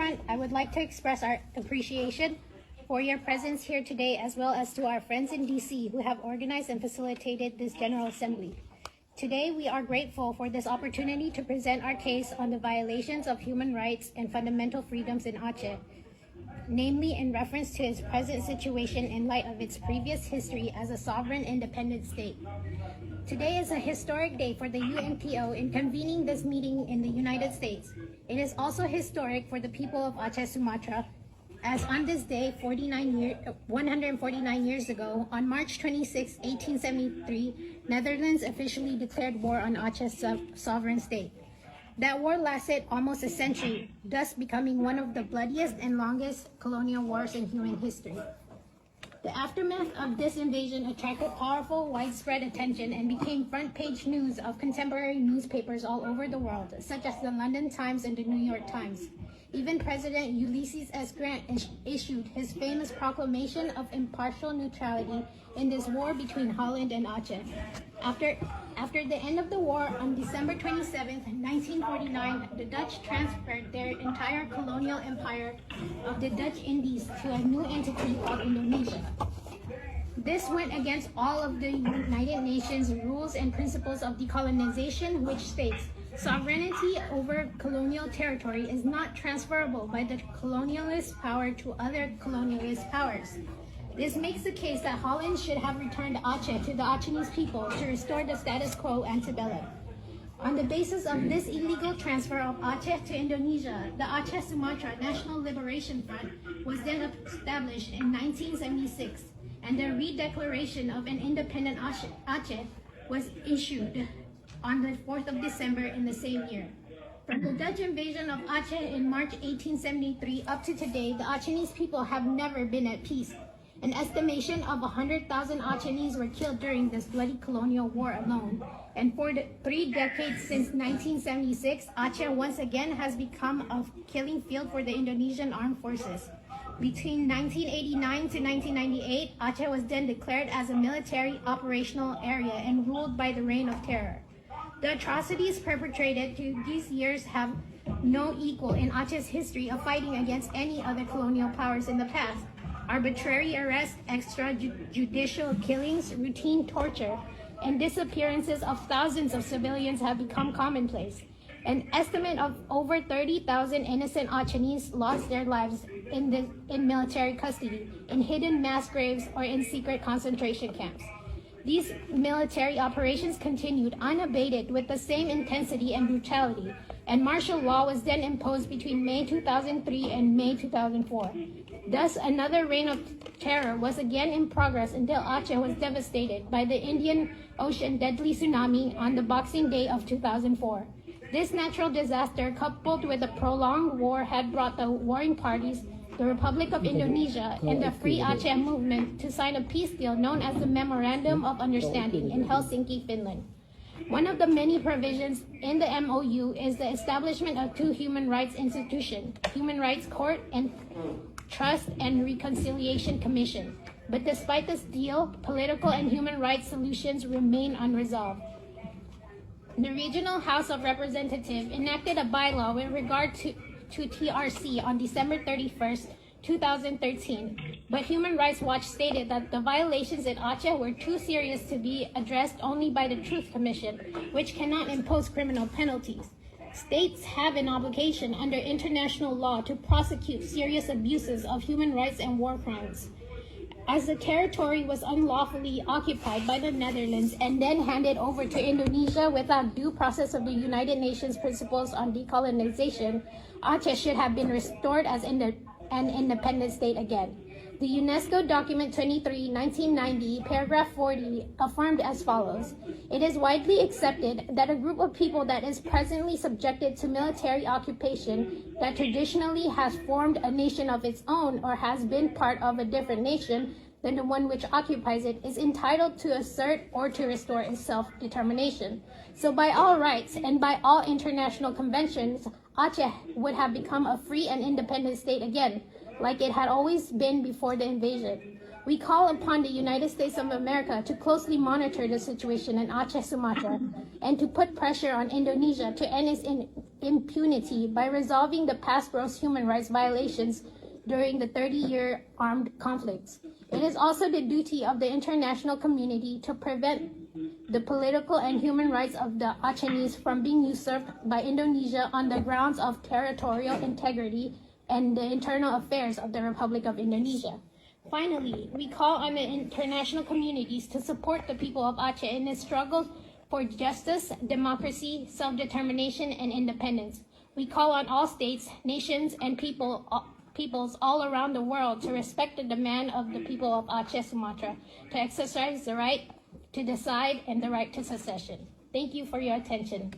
forefront, I would like to express our appreciation for your presence here today, as well as to our friends in DC who have organized and facilitated this General Assembly. Today, we are grateful for this opportunity to present our case on the violations of human rights and fundamental freedoms in Aceh, namely in reference to its present situation in light of its previous history as a sovereign independent state. Today is a historic day for the UNPO in convening this meeting in the United States. It is also historic for the people of Aceh, Sumatra, as on this day, 149 years ago, on March 26, 1873, Netherlands officially declared war on Aceh's sovereign state. That war lasted almost a century, thus becoming one of the bloodiest and longest colonial wars in human history. The aftermath of this invasion attracted powerful, widespread attention and became front-page news of contemporary newspapers all over the world, such as the London Times and the New York Times. Even President Ulysses S. Grant issued his famous proclamation of impartial neutrality in this war between Holland and Aceh. After the end of the war, on December 27, 1949, the Dutch transferred their entire colonial empire of the Dutch Indies to a new entity called Indonesia. This went against all of the United Nations rules and principles of decolonization, which states, sovereignty over colonial territory is not transferable by the colonialist power to other colonialist powers. This makes the case that Holland should have returned Aceh to the Achenese people to restore the status quo antebellum. On the basis of this illegal transfer of Aceh to Indonesia, the Aceh Sumatra National Liberation Front was then established in 1976, and the redeclaration of an independent Aceh was issued on the 4th of December in the same year. From the Dutch invasion of Aceh in March 1873 up to today, the Achenese people have never been at peace. An estimation of 100,000 Achenese were killed during this bloody colonial war alone. And for the 3 decades since 1976, Aceh once again has become a killing field for the Indonesian armed forces. Between 1989 to 1998, Aceh was then declared as a military operational area and ruled by the Reign of Terror. The atrocities perpetrated through these years have no equal in Aceh's history of fighting against any other colonial powers in the past. Arbitrary arrests, extrajudicial killings, routine torture, and disappearances of thousands of civilians have become commonplace. An estimate of over 30,000 innocent Achenese lost their lives in military custody, in hidden mass graves, or in secret concentration camps. These military operations continued unabated with the same intensity and brutality, and martial law was then imposed between May 2003 and May 2004. Thus, another reign of terror was again in progress until Aceh was devastated by the Indian Ocean deadly tsunami on the Boxing Day of 2004. This natural disaster, coupled with a prolonged war, had brought the warring parties, the Republic of Indonesia, and the Free Aceh movement to sign a peace deal known as the Memorandum of Understanding in Helsinki, Finland. One of the many provisions in the MOU is the establishment of 2 human rights institutions, Human Rights Court and Trust and Reconciliation Commission. But despite this deal, political and human rights solutions remain unresolved. The Regional House of Representatives enacted a bylaw with regard to TRC on December 31st, 2013, but Human Rights Watch stated that the violations in Aceh were too serious to be addressed only by the Truth Commission, which cannot impose criminal penalties. States have an obligation under international law to prosecute serious abuses of human rights and war crimes. As the territory was unlawfully occupied by the Netherlands and then handed over to Indonesia without due process of the United Nations principles on decolonization, Aceh should have been restored as an independent state again. The UNESCO document 23, 1990, paragraph 40, affirmed as follows: it is widely accepted that a group of people that is presently subjected to military occupation, that traditionally has formed a nation of its own or has been part of a different nation than the one which occupies it, is entitled to assert or to restore its self-determination. So by all rights and by all international conventions, Aceh would have become a free and independent state again, like it had always been before the invasion. We call upon the United States of America to closely monitor the situation in Aceh, Sumatra, and to put pressure on Indonesia to end its impunity by resolving the past gross human rights violations during the 30-year armed conflicts. It is also the duty of the international community to prevent the political and human rights of the Acehnese from being usurped by Indonesia on the grounds of territorial integrity and the internal affairs of the Republic of Indonesia. Finally, we call on the international communities to support the people of Aceh in its struggle for justice, democracy, self-determination, and independence. We call on all states, nations, and peoples all around the world to respect the demand of the people of Aceh, Sumatra, to exercise the right to decide and the right to secession. Thank you for your attention.